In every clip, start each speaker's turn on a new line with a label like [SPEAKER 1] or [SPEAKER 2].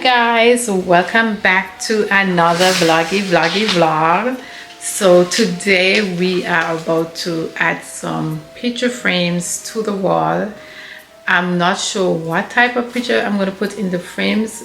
[SPEAKER 1] guys, welcome back to another vloggy vlog. So today we are about to add some picture frames to the wall. I'm not sure what type of picture I'm going to put in the frames,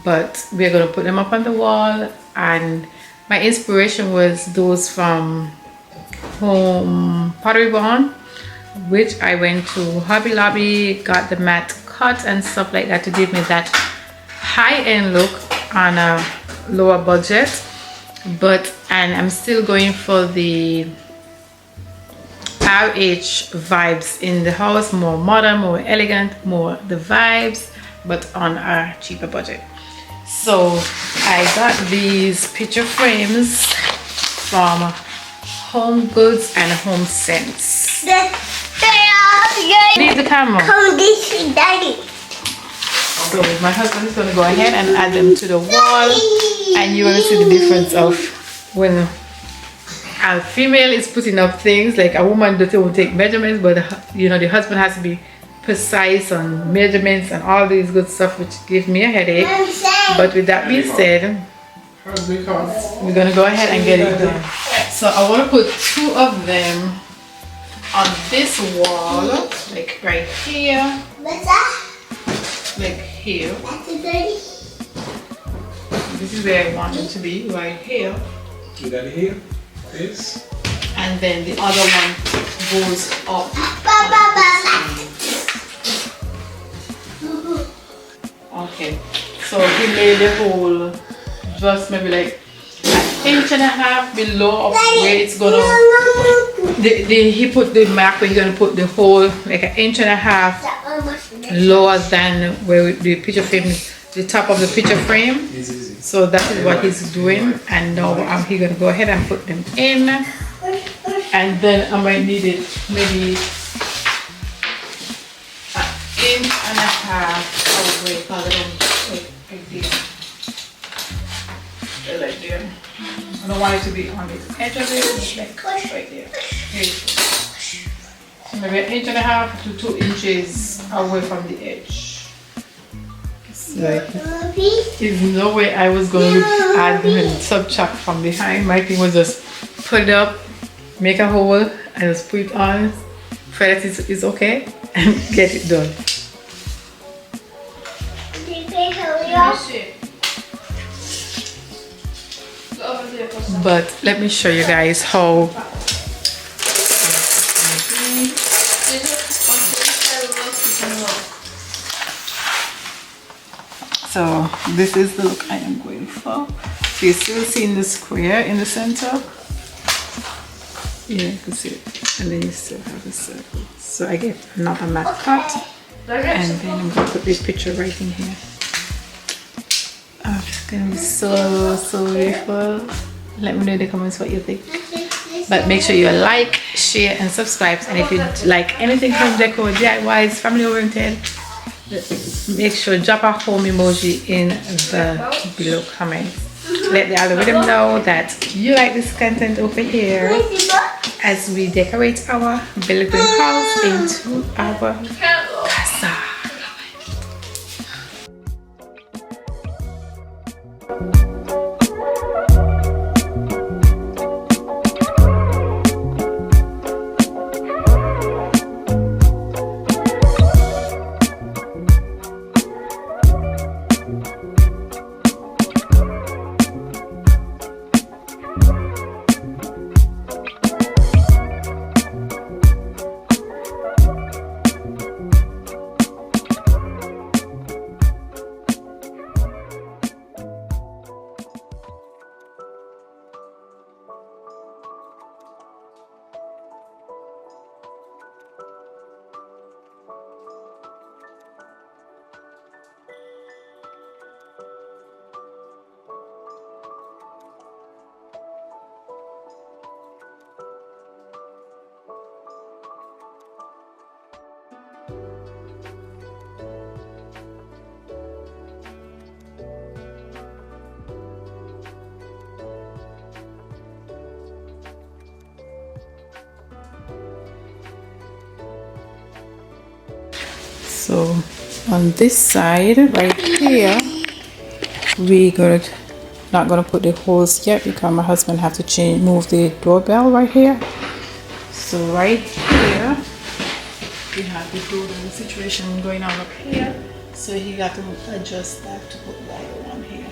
[SPEAKER 1] but we're going to put them up on the wall. And my inspiration was those from Home Pottery Barn, which I went to Hobby Lobby, got the mat cut and stuff like that to give me that high-end look on a lower budget. And I'm still going for the RH vibes in the house, more modern, more elegant, more the vibes, but on a cheaper budget. So I got these picture frames from Home Goods and Home Sense. Leave the camera.
[SPEAKER 2] Daddy.
[SPEAKER 1] So my husband is going to go ahead and add them to the wall, and you're going to see the difference of when a female is putting up things. Like a woman doesn't take measurements, but you know, the husband has to be precise on measurements and all these good stuff, which gives me a headache. But with that being said, we're going to go ahead and get it done. So I want to put two of them on this wall, like right here, like here. This is where I want it to be, right here.
[SPEAKER 3] You got it here, this.
[SPEAKER 1] And then the other one goes up. Okay, so he made the hole just maybe like an inch and a half below of where it's gonna. He put the mark where he's gonna put the hole like an inch and a half lower than where the picture frame, the top of the picture frame. So that is what he's doing, and now he's gonna go ahead and put them in, and then I might need it maybe an inch and a half away. Like there. I don't want it to be on the edge of it, like right there. So maybe an inch and a half to 2 inches away from the edge. Like, there's no way I was going to add and subtract from behind. My thing was just put it up, make a hole, and just put it on. Pray that it's okay, and get it done. But let me show you guys how. So this is the look I am going for. So you're still seeing the square in the center. Yeah, you can see it. And then you still have a circle. So I get another mat cut. And then I'm going to put this picture right in here. Oh, it's going to be so beautiful. Let me know in the comments what you think. But make sure you like, share, and subscribe. And if you like anything from Deco, DIYs, family oriented, make sure drop a home emoji in the below comments. Let the algorithm know that you like this content over here as we decorate our building house into our casa. So on this side right here, we gonna not gonna put the holes yet because my husband have to move the doorbell right here. So right here we have the doorbell situation going on up here. So he got to adjust that to put wire on here.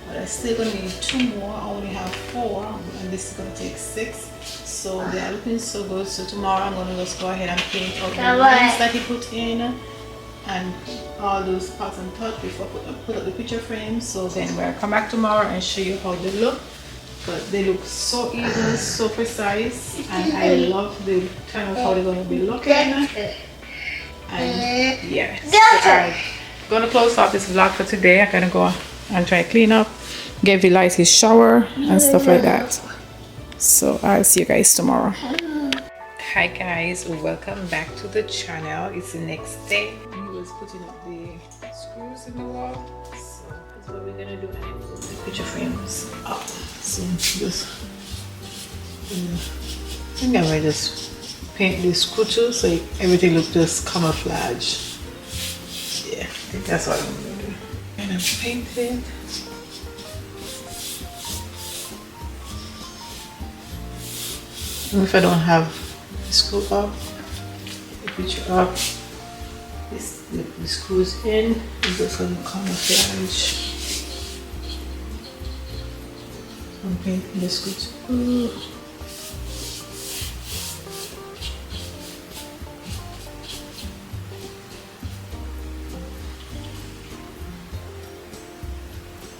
[SPEAKER 1] But I still gonna need 2 more. I only have 4, and this is gonna take 6. So they are looking so good. So tomorrow I'm gonna just go ahead and paint out the lines that he put in and all those parts and touch before I put up the picture frame. So then we'll come back tomorrow and show you how they look. But they look so even, so precise, and I love the kind of how they're going to be looking. And yeah, so I'm gonna close off this vlog for today. I'm gonna go and try to clean up, give Elias his shower and stuff like that. So I'll see you guys tomorrow. Hi guys, welcome back to the channel. It's the next day. He was putting up the screws in the wall, so that's what we're gonna do. And put the picture frames up. So just I think I might just paint the screw too, so everything looks just camouflage. Yeah, I think that's what I'm gonna do. And I'm painting. If I don't have the screw up, the picture up, the screws in, it's just gonna camouflage. I'm painting the screw too.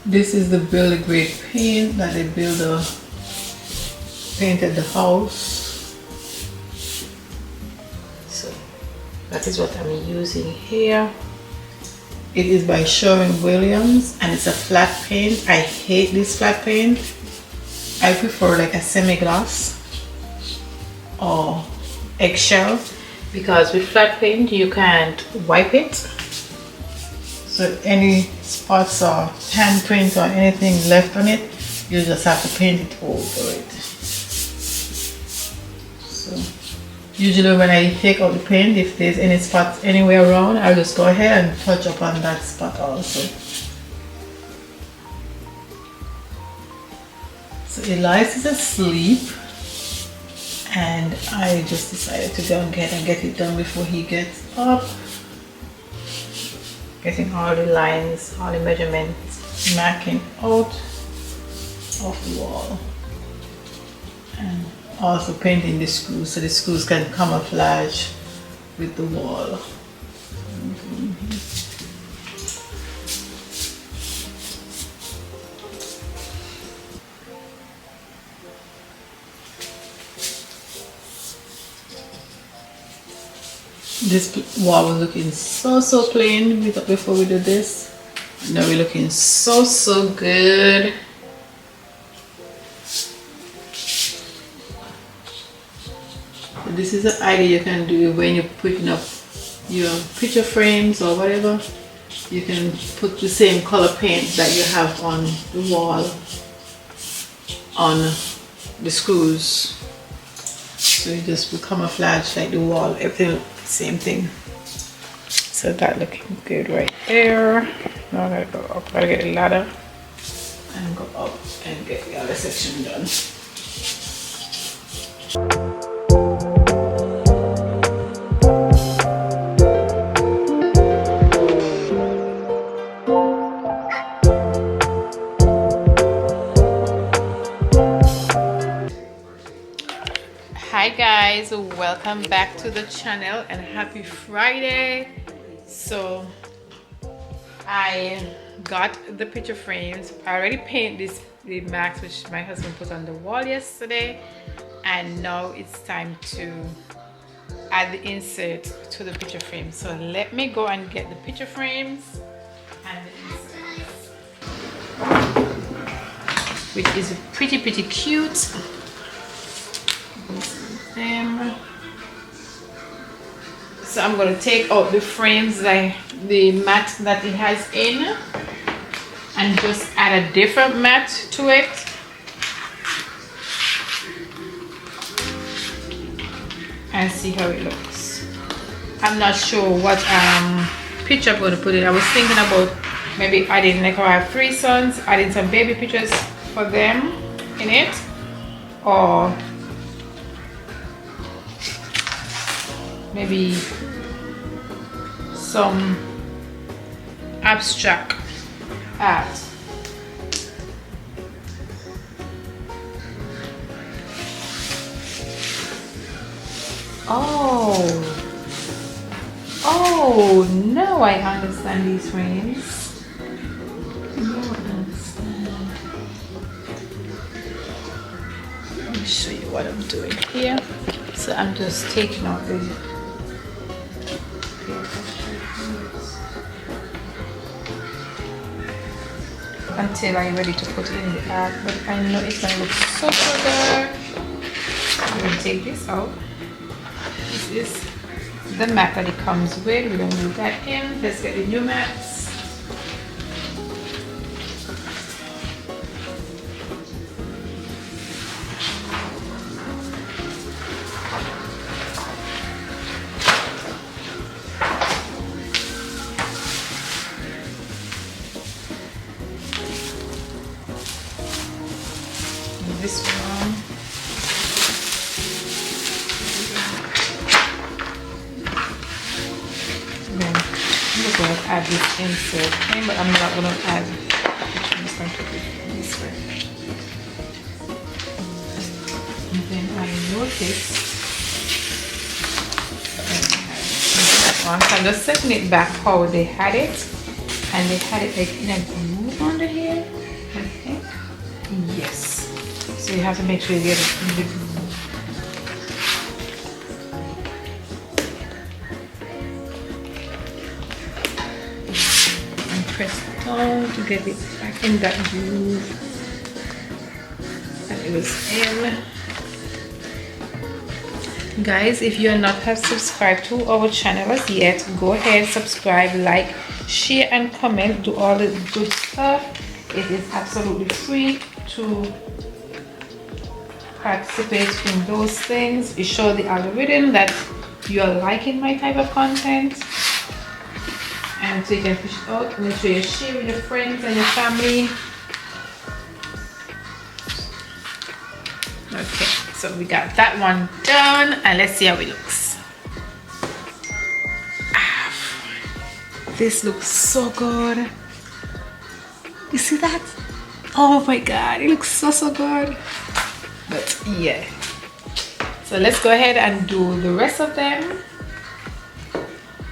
[SPEAKER 1] This is the builder grade paint that the builder painted the house. So that is what I'm using here. It is by Sherwin-Williams and it's a flat paint. I hate this flat paint. I prefer like a semi-gloss or eggshell, because with flat paint you can't wipe it. So any spots or handprint or anything left on it, you just have to paint it over it. So usually when I take out the paint, if there's any spots anywhere around, I'll just go ahead and touch up on that spot also. So Elias is asleep and I just decided to go and get it done before he gets up. Getting all the lines, all the measurements, marking out of the wall, and also painting the screws so the screws can camouflage with the wall. This wall was looking so plain before we did this. Now we're looking so good. So this is an idea you can do when you're putting up your picture frames or whatever. You can put the same color paint that you have on the wall on the screws. So it just will camouflage like the wall, everything same thing. So that looking good right there. Now I gotta go up, gotta get a ladder and go up and get the other section done. Hi guys, welcome back to the channel and happy Friday. So I got the picture frames. I already painted the marks which my husband put on the wall yesterday, and now it's time to add the insert to the picture frame. So let me go and get the picture frames and the inserts, which is pretty cute. So I'm going to take out the frames, like the mat that it has in, and just add a different mat to it. And see how it looks. I'm not sure what picture I'm going to put in. I was thinking about maybe adding, like I have 3 sons, adding some baby pictures for them in it, or maybe some abstract art. Oh, now I understand these frames. Now I understand. Let me show you what I'm doing here. So I'm just taking out the until I'm ready to put in the art, but I know it's gonna look so good. I'm gonna take this out. This is the mat that it comes with. We don't need that in. Let's get the new mats. This one. Then I'm going to add this insert thing, but I'm not going to add. I'm just going to put it this way. And then I noticed. So I'm just setting it back how they had it, and they had it like in a groove under here, I think. Yes. So you have to make sure you get it in the groove. And press down to get it back in that groove that it was in. Guys, if you are not have subscribed to our channel as yet, go ahead, subscribe, like, share and comment, do all the good stuff. It is absolutely free to participate in those things. It shows the algorithm that you are liking my type of content, and so you can push it out. Make sure you share with your friends and your family. Okay, so we got that one done, and let's see how it looks. This looks so good. You see that? Oh my god, it looks so good. But yeah, so let's go ahead and do the rest of them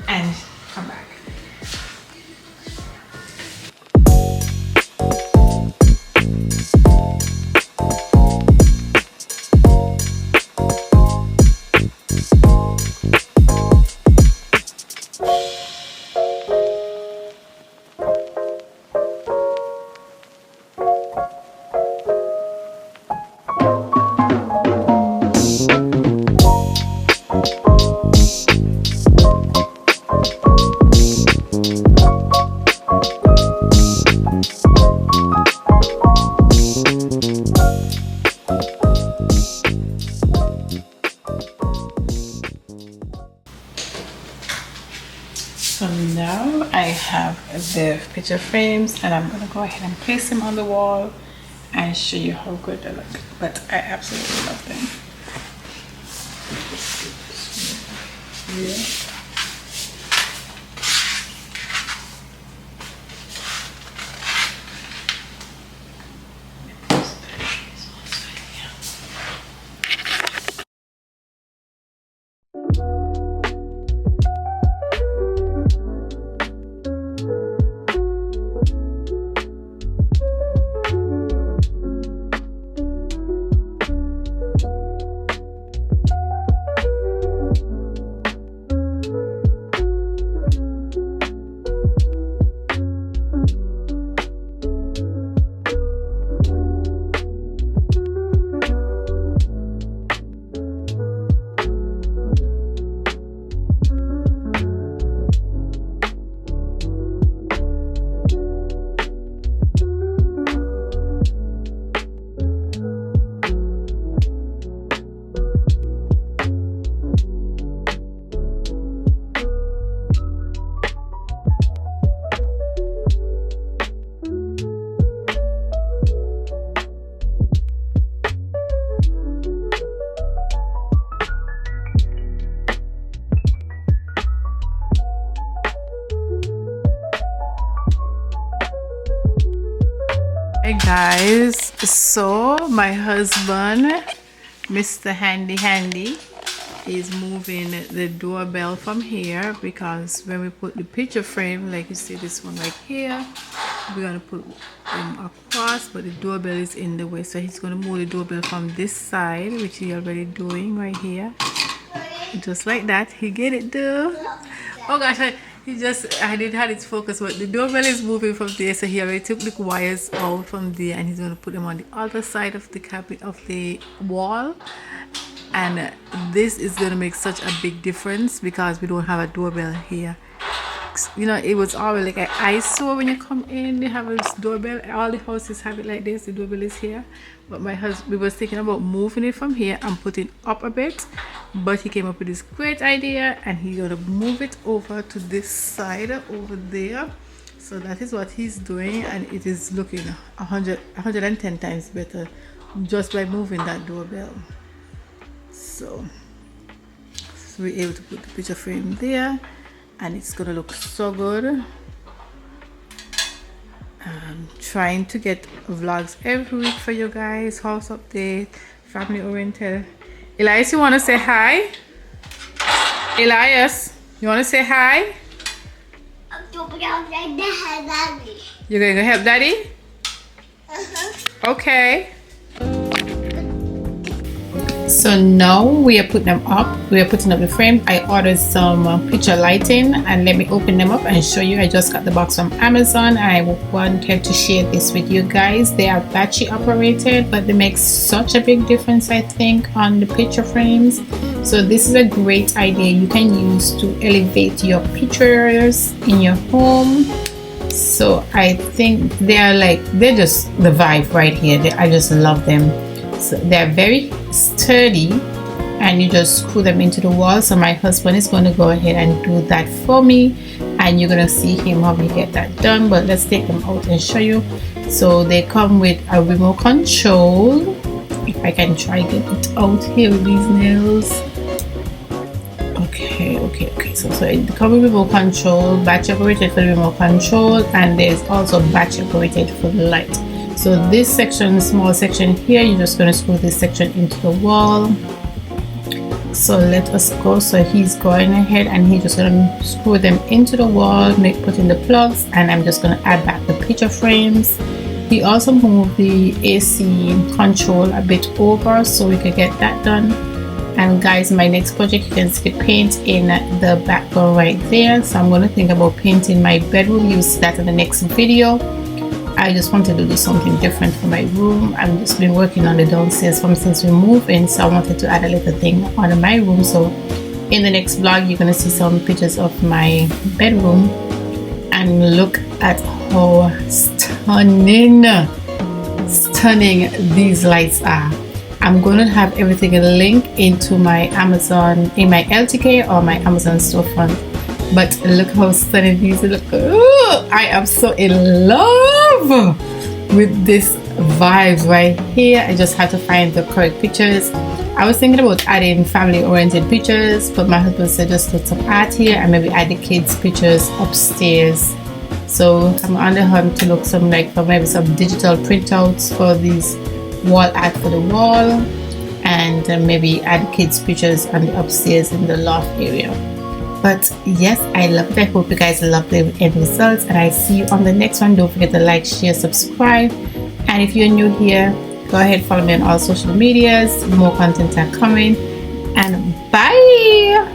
[SPEAKER 1] and come back. So now I have the picture frames, and I'm gonna go ahead and place them on the wall and show you how good they look. But I absolutely love them. Yeah. Hey guys, so my husband, Mr. Handy, is moving the doorbell from here because when we put the picture frame, like you see this one right here, we're gonna put them across, but the doorbell is in the way, so he's gonna move the doorbell from this side, which he already doing right here, just like that. He get it though. Oh gosh, I didn't have it focused, but the doorbell is moving from there, so he already took the wires out from there and he's going to put them on the other side of the cabinet of the wall. And this is going to make such a big difference because we don't have a doorbell here. You know, it was always like an eyesore when you come in. They have a doorbell. All the houses have it like this. The doorbell is here. But my husband, we was thinking about moving it from here and putting up a bit. But he came up with this great idea and he's gonna move it over to this side over there. So that is what he's doing, and it is looking 110 times better just by moving that doorbell. So we're able to put the picture frame there. And it's gonna look so good. I'm trying to get vlogs every week for you guys. House update, family oriented. Elias, you want to say hi? Elias, you want to say hi? You're going to help daddy? Okay. So now we are putting them up. We are putting up the frame. I ordered some picture lighting, and let me open them up and show you. I just got the box from Amazon. I wanted to share this with you guys. They are battery operated, but they make such a big difference, I think, on the picture frames. So this is a great idea you can use to elevate your pictures in your home. So I think they're just the vibe right here. I just love them. So they're very sturdy, and you just screw them into the wall. So my husband is going to go ahead and do that for me, and you're going to see him how we get that done. But let's take them out and show you. So they come with a remote control. If I can try get it out here with these nails. Okay. So it comes with remote control, battery operated for the remote control, and there's also battery operated for the light. So this section, small section here, you're just going to screw this section into the wall. So let us go. So he's going ahead and he's just going to screw them into the wall, put in the plugs, and I'm just going to add back the picture frames. He also moved the AC control a bit over so we could get that done. And guys, my next project, you can see the paint in the background right there. So I'm going to think about painting my bedroom. You'll see that in the next video. I just wanted to do something different for my room. I've just been working on the downstairs since we moved in, so I wanted to add a little thing on my room. So in the next vlog, you're gonna see some pictures of my bedroom, and look at how stunning these lights are. I'm going to have everything linked into my Amazon, in my LTK or my Amazon storefront. But look how stunning these look. Ooh, I am so in love with this vibe right here. I just had to find the correct pictures. I was thinking about adding family oriented pictures, but my husband said just put some art here and maybe add the kids pictures upstairs. So I'm on the hunt to look for maybe some digital printouts for these wall art for the wall, and maybe add kids pictures on the upstairs in the loft area. But yes, I love it. I hope you guys love the end results, and I see you on the next one. Don't forget to like, share, subscribe, and if you're new here, go ahead, follow me on all social medias. More content are coming, and bye.